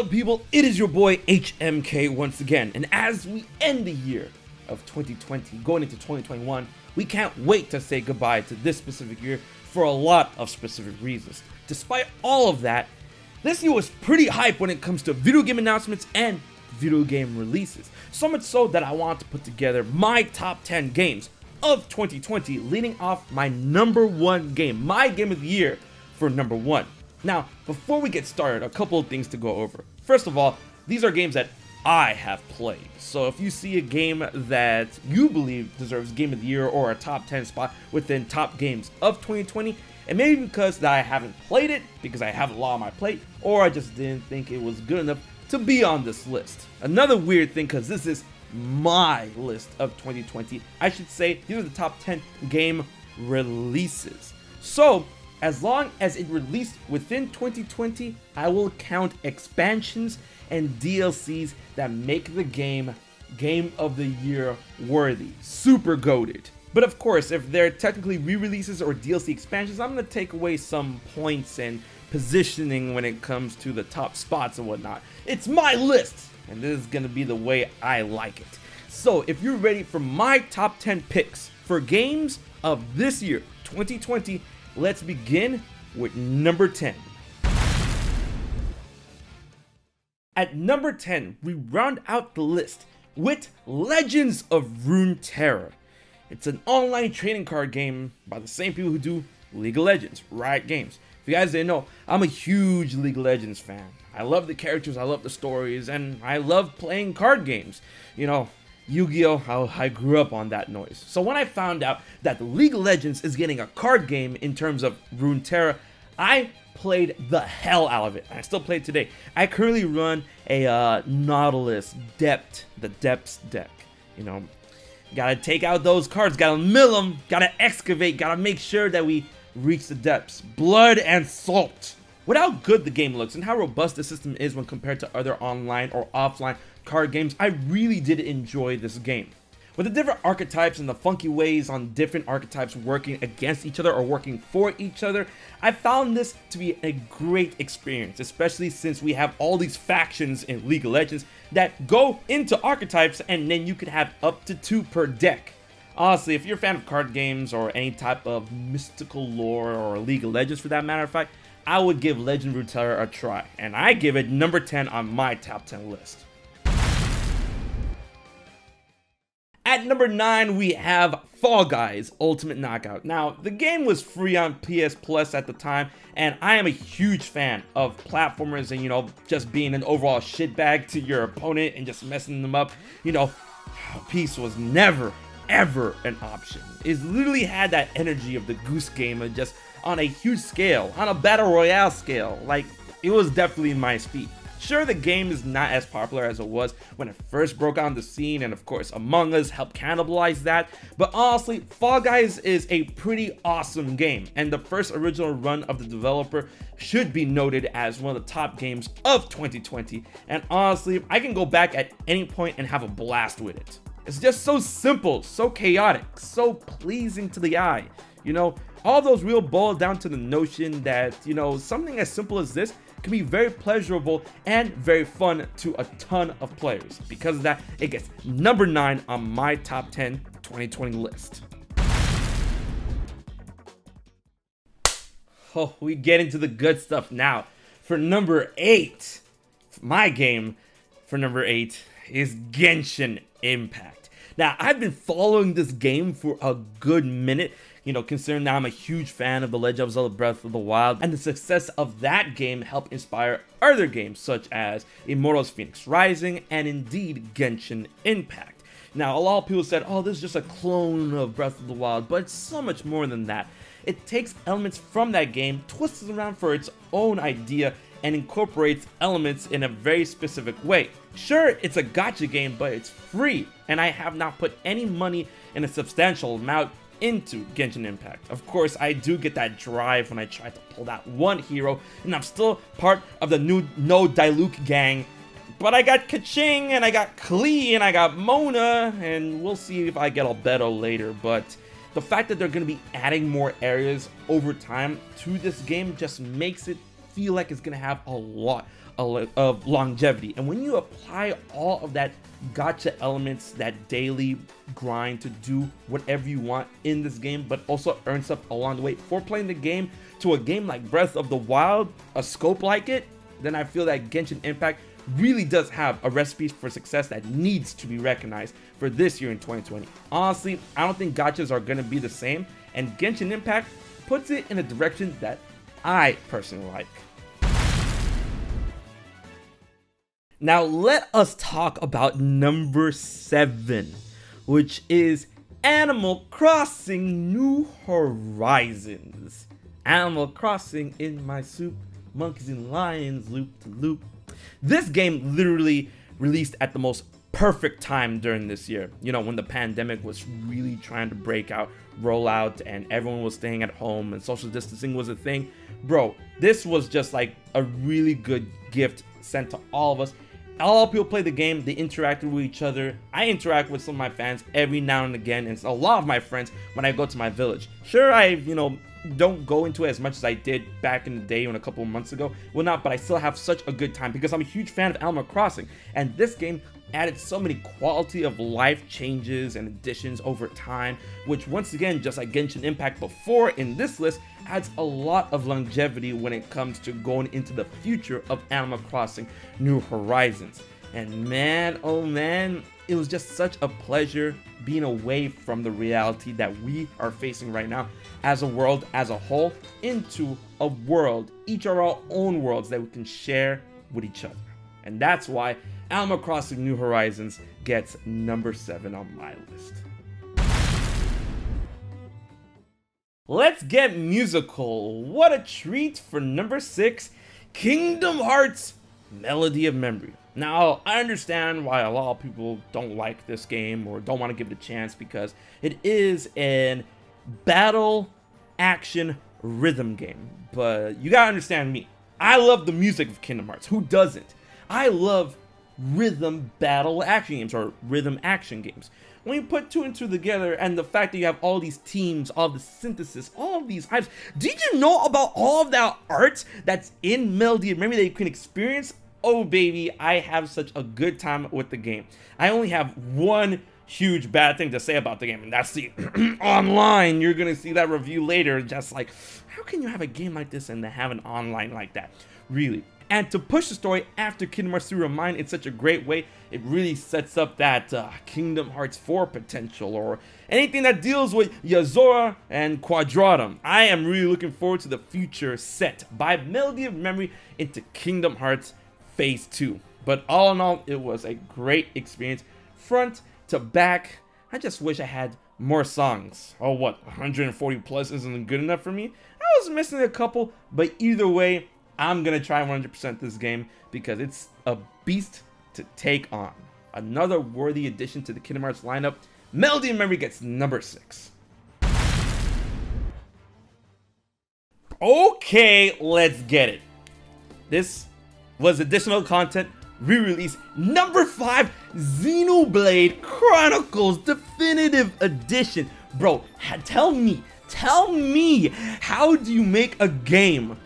up, people? It is your boy HMK once again, and as we end the year of 2020 going into 2021, we can't wait to say goodbye to this specific year for a lot of specific reasons. Despite all of that, this year was pretty hype when it comes to video game announcements and video game releases, so much so that I want to put together my top 10 games of 2020, leading off my number one game, my game of the year for number one. Now, before we get started, a couple of things to go over. First of all, these are games that I have played. So if you see a game that you believe deserves Game of the Year or a top 10 spot within top games of 2020, it may be because that I haven't played it, because I have a lot on my plate, or I just didn't think it was good enough to be on this list. Another weird thing, because this is my list of 2020, I should say these are the top 10 game releases. So, as long as it released within 2020, I will count expansions and DLCs that make the game of the Year worthy. Super goated. But of course, if they're technically re-releases or DLC expansions, I'm going to take away some points and positioning when it comes to the top spots and whatnot. It's my list, and this is going to be the way I like it. So if you're ready for my top 10 picks for games of this year, 2020, let's begin with number 10. At number 10, we round out the list with Legends of Runeterra. It's an online trading card game by the same people who do League of Legends, Riot Games. If you guys didn't know, I'm a huge League of Legends fan. I love the characters, I love the stories, and I love playing card games. You know, Yu-Gi-Oh! I grew up on that noise. So when I found out that the League of Legends is getting a card game in terms of Runeterra, I played the hell out of it. I still play it today. I currently run a Nautilus Depth, the Depths deck. You know, gotta take out those cards, gotta mill them, gotta excavate, gotta make sure that we reach the depths. Blood and salt. With how good the game looks and how robust the system is when compared to other online or offline card games, I really did enjoy this game. With the different archetypes and the funky ways on different archetypes working against each other or working for each other, I found this to be a great experience, especially since we have all these factions in League of Legends that go into archetypes, and then you could have up to 2 per deck. Honestly, if you're a fan of card games or any type of mystical lore or League of Legends for that matter of fact, I would give Legend of Runeterra a try, and I give it number 10 on my top 10 list. At number 9, we have Fall Guys Ultimate Knockout. Now, the game was free on PS Plus at the time, and I am a huge fan of platformers and, you know, just being an overall shitbag to your opponent and just messing them up. You know, peace was never, ever an option. It literally had that energy of the Goose Game, and just on a huge scale, on a Battle Royale scale. Like, it was definitely my speed. Sure, the game is not as popular as it was when it first broke on the scene, and of course Among Us helped cannibalize that, but honestly, Fall Guys is a pretty awesome game, and the first original run of the developer should be noted as one of the top games of 2020, and honestly, I can go back at any point and have a blast with it. It's just so simple, so chaotic, so pleasing to the eye. You know, all those real boil down to the notion that, you know, something as simple as this can be very pleasurable and very fun to a ton of players. Because of that, it gets number 9 on my top 10 2020 list. Oh, we get into the good stuff now. For number 8, my game for number 8 is Genshin Impact. Now, I've been following this game for a good minute, you know, considering that I'm a huge fan of The Legend of Zelda Breath of the Wild, and the success of that game helped inspire other games such as Immortals Phoenix Rising and indeed Genshin Impact. Now, a lot of people said, oh, this is just a clone of Breath of the Wild, but it's so much more than that. It takes elements from that game, twists it around for its own idea, and incorporates elements in a very specific way. Sure, it's a gacha game, but it's free, and I have not put any money in a substantial amount into Genshin Impact. Of course, I do get that drive when I try to pull that one hero, and I'm still part of the new No Diluc gang, but I got Keqing, and I got Klee, and I got Mona, and we'll see if I get Albedo later, but the fact that they're going to be adding more areas over time to this game just makes it feel like it's going to have a lot of longevity. And when you apply all of that gacha elements, that daily grind to do whatever you want in this game, but also earn stuff along the way for playing the game, to a game like Breath of the Wild, a scope like it, then I feel that Genshin Impact really does have a recipe for success that needs to be recognized for this year in 2020. Honestly, I don't think gachas are going to be the same, and Genshin Impact puts it in a direction that I personally like. Now let us talk about number 7, which is Animal Crossing New Horizons. Animal Crossing in my soup, monkeys and lions loop to loop. This game literally released at the most perfect time during this year. You know, when the pandemic was really trying to break out, roll out, and everyone was staying at home and social distancing was a thing. Bro, this was just like a really good gift sent to all of us. All people play the game, they interacted with each other. I interact with some of my fans every now and again, and a lot of my friends when I go to my village. Sure, I, don't go into it as much as I did back in the day when a couple of months ago. Well, not, but I still have such a good time because I'm a huge fan of Animal Crossing, and this game added so many quality of life changes and additions over time, which once again, just like Genshin Impact before in this list, adds a lot of longevity when it comes to going into the future of Animal Crossing New Horizons. And man, oh man, it was just such a pleasure being away from the reality that we are facing right now as a world as a whole into a world, each of our own worlds that we can share with each other. And that's why Animal Crossing New Horizons gets number 7 on my list. Let's get musical. What a treat for number 6, Kingdom Hearts Melody of Memory. Now, I understand why a lot of people don't like this game or don't want to give it a chance because it is an battle action rhythm game. But you gotta understand me. I love the music of Kingdom Hearts. Who doesn't? I love rhythm battle action games or rhythm action games. When you put 2 and 2 together and the fact that you have all these teams, all the synthesis, all of these items, did you know about all of that art that's in Melody of Memory that you can experience? Oh baby, I have such a good time with the game. I only have one huge bad thing to say about the game, and that's the online. You're gonna see that review later. Just like, how can you have a game like this and have an online like that? Really. And to push the story after Kingdom Hearts 3 Remind in such a great way, it really sets up that Kingdom Hearts 4 potential, or anything that deals with Yozora and Quadratum. I am really looking forward to the future set by Melody of Memory into Kingdom Hearts Phase 2. But all in all, it was a great experience, front to back. I just wish I had more songs. Oh, what, 140 plus isn't good enough for me? I was missing a couple, but either way, I'm gonna try 100% this game because it's a beast to take on. Another worthy addition to the Kingdom Hearts lineup. Melody of Memory gets number 6. Okay, let's get it. This was additional content re-release number 5, Xenoblade Chronicles Definitive Edition. Bro, tell me, how do you make a game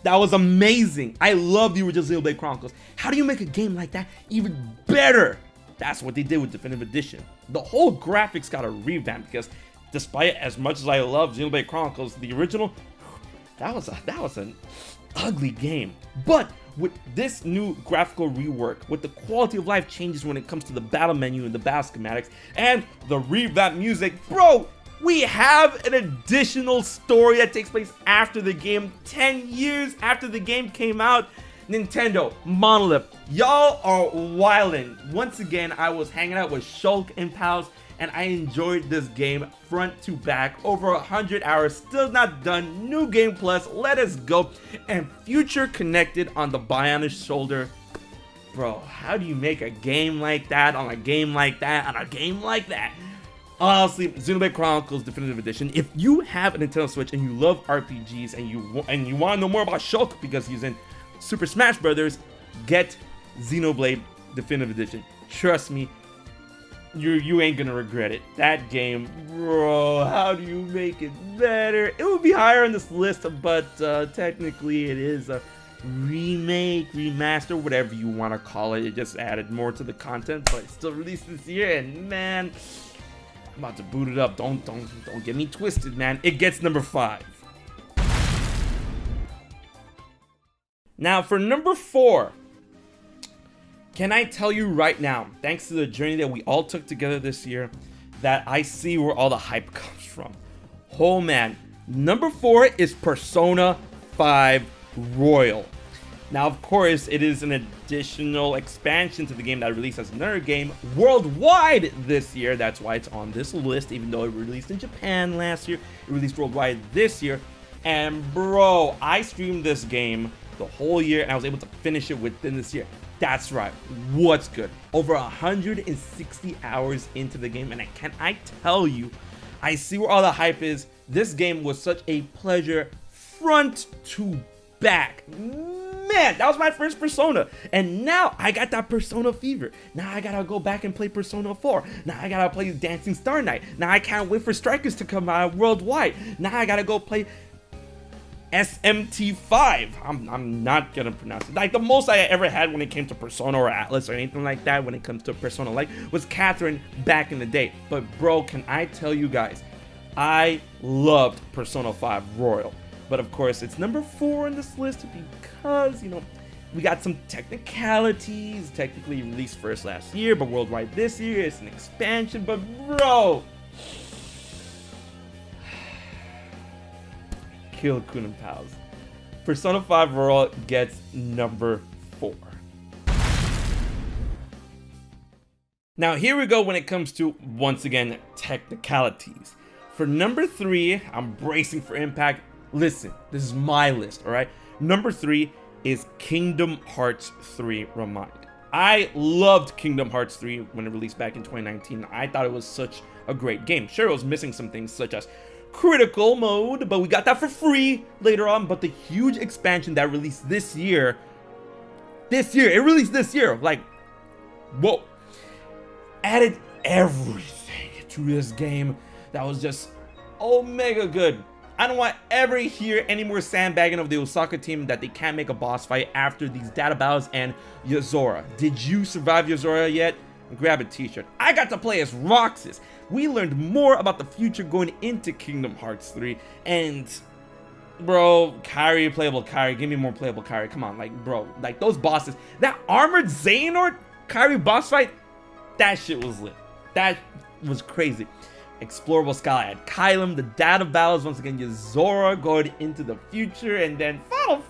that was amazing? I love the original Xenoblade Chronicles. How do you make a game like that even better? That's what they did with Definitive Edition. The whole graphics got a revamp because despite as much as I love Xenoblade Chronicles, the original, that was an ugly game. But with this new graphical rework, with the quality of life changes when it comes to the battle menu and the battle schematics, and the revamped music, bro, we have an additional story that takes place after the game, 10 years after the game came out. Nintendo, Monolith, y'all are wildin'. Once again, I was hanging out with Shulk and pals, and I enjoyed this game front to back. Over 100 hours, still not done. New Game Plus, let us go. And Future Connected on the Bionic shoulder. Bro, how do you make a game like that on a game like that on a game like that? Honestly, Xenoblade Chronicles Definitive Edition. If you have a Nintendo Switch and you love RPGs and you want to know more about Shulk because he's in Super Smash Brothers, get Xenoblade Definitive Edition. Trust me, you ain't gonna regret it. That game, bro, how do you make it better? It would be higher on this list, but technically it is remake, remaster, whatever you want to call it. It just added more to the content, but it's still released this year, and man, I'm about to boot it up. Don't get me twisted, man. It gets number 5. Now for number 4, can I tell you right now, thanks to the journey that we all took together this year, that I see where all the hype comes from. Oh man, number 4 is Persona 5 Royal. Now, of course, it is an additional expansion to the game that released as another game worldwide this year. That's why it's on this list, even though it released in Japan last year. It released worldwide this year. And bro, I streamed this game the whole year, and I was able to finish it within this year. That's right. What's good? Over 160 hours into the game, and I tell you, I see where all the hype is. This game was such a pleasure front to back. Man, that was my first Persona, and now I got that Persona fever. Now I gotta go back and play Persona 4. Now I gotta play Dancing Star Night. Now I can't wait for Strikers to come out worldwide. Now I gotta go play SMT5. I'm not gonna pronounce it. Like, the most I ever had when it came to Persona or Atlas or anything like that when it comes to Persona like was Catherine back in the day. But bro, can I tell you guys, I loved Persona 5 Royal. But of course, it's number 4 on this list because, you know, we got some technicalities. Technically released first last year, but worldwide this year. It's an expansion, but bro, Kill Kun Pals. Persona 5 Royal gets number 4. Now here we go when it comes to, once again, technicalities. For number 3, I'm bracing for impact. Listen, this is my list, alright? Number 3 is Kingdom Hearts 3 Remind. I loved Kingdom Hearts 3 when it released back in 2019. I thought it was such a great game. Sure, it was missing some things such as critical mode, but we got that for free later on. But the huge expansion that released this year, it released this year, like, whoa, added everything to this game that was just omega good. I don't want to ever hear any more sandbagging of the Osaka team that they can't make a boss fight after these data battles and Yozora. Did you survive Yozora yet? Grab a t-shirt. I got to play as Roxas. We learned more about the future going into Kingdom Hearts 3, and bro, Kairi, playable Kairi, give me more playable Kairi. Come on, like, bro, like those bosses, that armored Xehanort Kairi boss fight, that shit was lit. That was crazy. Explorable Sky had Kylum, the data battles, once again Yozora going into the future, and then Final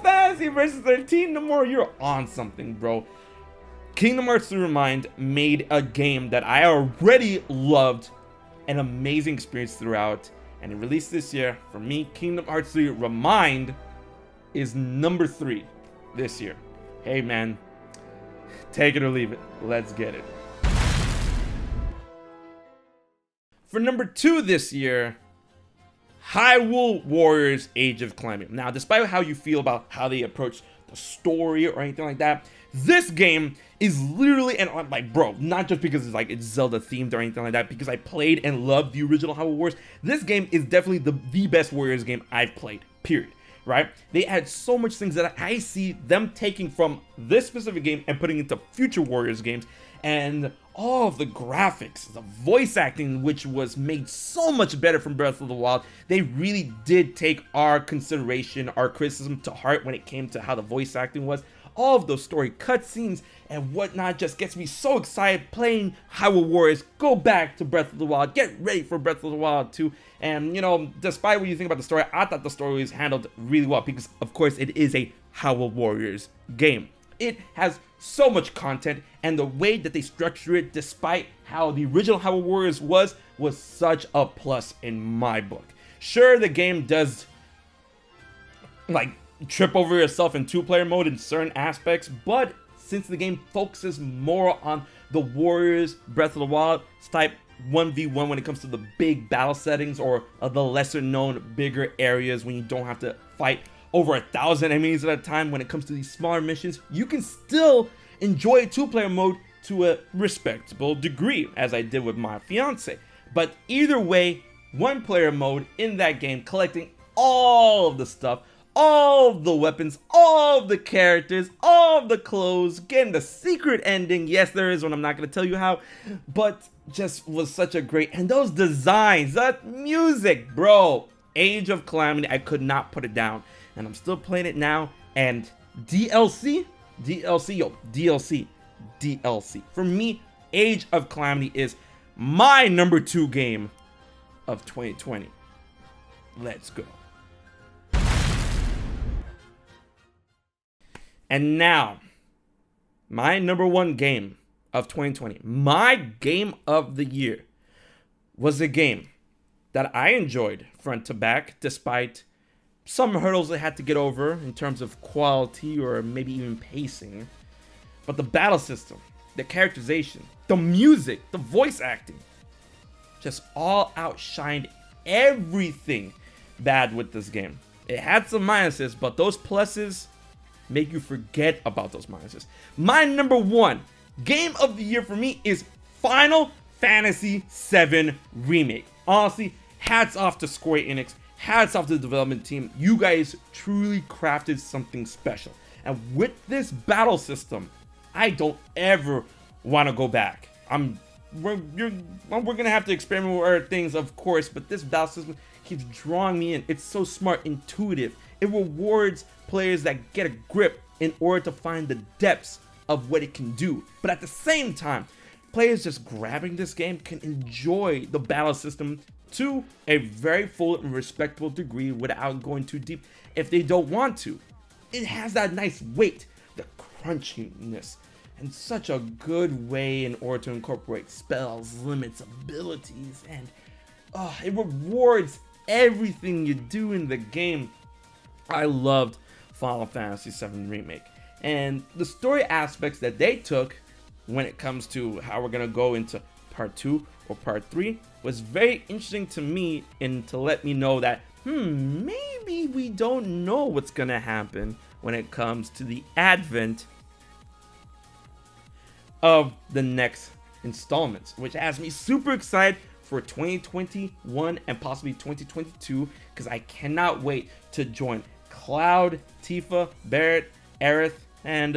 Fantasy versus 13 no more. You're on something, bro. Kingdom Hearts 3 Remind made a game that I already loved, an amazing experience throughout, and it released this year. For me, Kingdom Hearts 3 Remind is number 3 this year. Hey man, take it or leave it. Let's get it. For number 2 this year, Hyrule Warriors Age of Calamity. Now, despite how you feel about how they approach the story or anything like that, this game is literally, and I'm like, bro, not just because it's Zelda themed or anything like that, because I played and loved the original Hyrule Warriors. This game is definitely the best Warriors game I've played, period. Right? They add so much things that I see them taking from this specific game and putting into future Warriors games, and all of the graphics, the voice acting, which was made so much better from Breath of the Wild. They really did take our consideration, our criticism to heart when it came to how the voice acting was. All of those story cutscenes and whatnot just gets me so excited playing Hyrule Warriors. Go back to Breath of the Wild, get ready for Breath of the Wild 2. And you know, despite what you think about the story, I thought the story was handled really well because of course it is a Hyrule Warriors game. It has so much content, and the way that they structure it, despite how the original Hyrule Warriors was such a plus in my book. Sure, the game does like trip over yourself in 2-player mode in certain aspects, but since the game focuses more on the Warriors Breath of the Wild type 1v1 when it comes to the big battle settings or the lesser known bigger areas when you don't have to fight over 1,000 enemies at a time, when it comes to these smaller missions, you can still enjoy 2-player mode to a respectable degree, as I did with my fiance. But either way, 1-player mode in that game, collecting all of the stuff, all the weapons, all the characters, all the clothes, getting the secret ending. Yes, there is one. I'm not going to tell you how, but just was such a great, and those designs, that music, bro. Age of Calamity, I could not put it down, and I'm still playing it now. And DLC, DLC. For me, Age of Calamity is my #2 game of 2020. Let's go. And now, my #1 game of 2020, my game of the year, was a game that I enjoyed front to back, despite some hurdles I had to get over in terms of quality or maybe even pacing. But the battle system, the characterization, the music, the voice acting, just all outshined everything bad with this game. It had some minuses, but those pluses make you forget about those minuses. My #1 game of the year for me is Final Fantasy VII Remake. Honestly, hats off to Square Enix. Hats off to the development team. You guys truly crafted something special. And with this battle system, I don't ever want to go back. We're gonna have to experiment with other things, of course, but this battle system keeps drawing me in. It's so smart, intuitive. It rewards players that get a grip in order to find the depths of what it can do. But at the same time, players just grabbing this game can enjoy the battle system to a very full and respectable degree without going too deep if they don't want to. It has that nice weight, the crunchiness, and such a good way in order to incorporate spells, limits, abilities, and it rewards everything you do in the game. I loved Final Fantasy VII Remake, and the story aspects that they took when it comes to how we're gonna go into part 2 or part 3 was very interesting to me, and to let me know that maybe we don't know what's gonna happen when it comes to the advent of the next installments, which has me super excited for 2021 and possibly 2022, because I cannot wait to join Cloud, Tifa, Barret, Aerith, and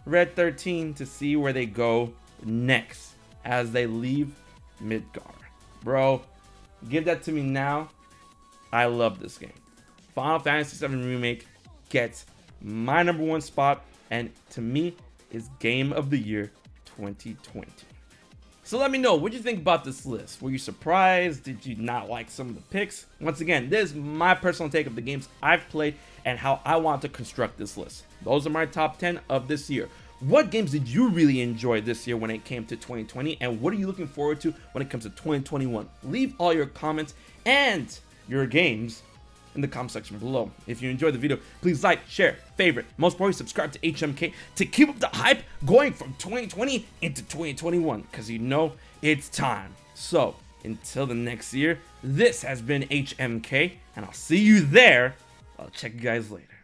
Red 13 to see where they go next as they leave Midgar. Bro, give that to me now. I love this game. Final Fantasy VII Remake gets my #1 spot, and to me is Game of the Year 2020. So let me know, what do you think about this list? Were you surprised? Did you not like some of the picks? Once again, this is my personal take of the games I've played and how I want to construct this list. Those are my top 10 of this year. What games did you really enjoy this year when it came to 2020? And what are you looking forward to when it comes to 2021? Leave all your comments and your games in the comment section below. If you enjoyed the video, please like, share, favorite, most importantly, subscribe to HMK to keep up the hype going from 2020 into 2021, because you know it's time. So until the next year, this has been HMK, and I'll see you there. I'll check you guys later.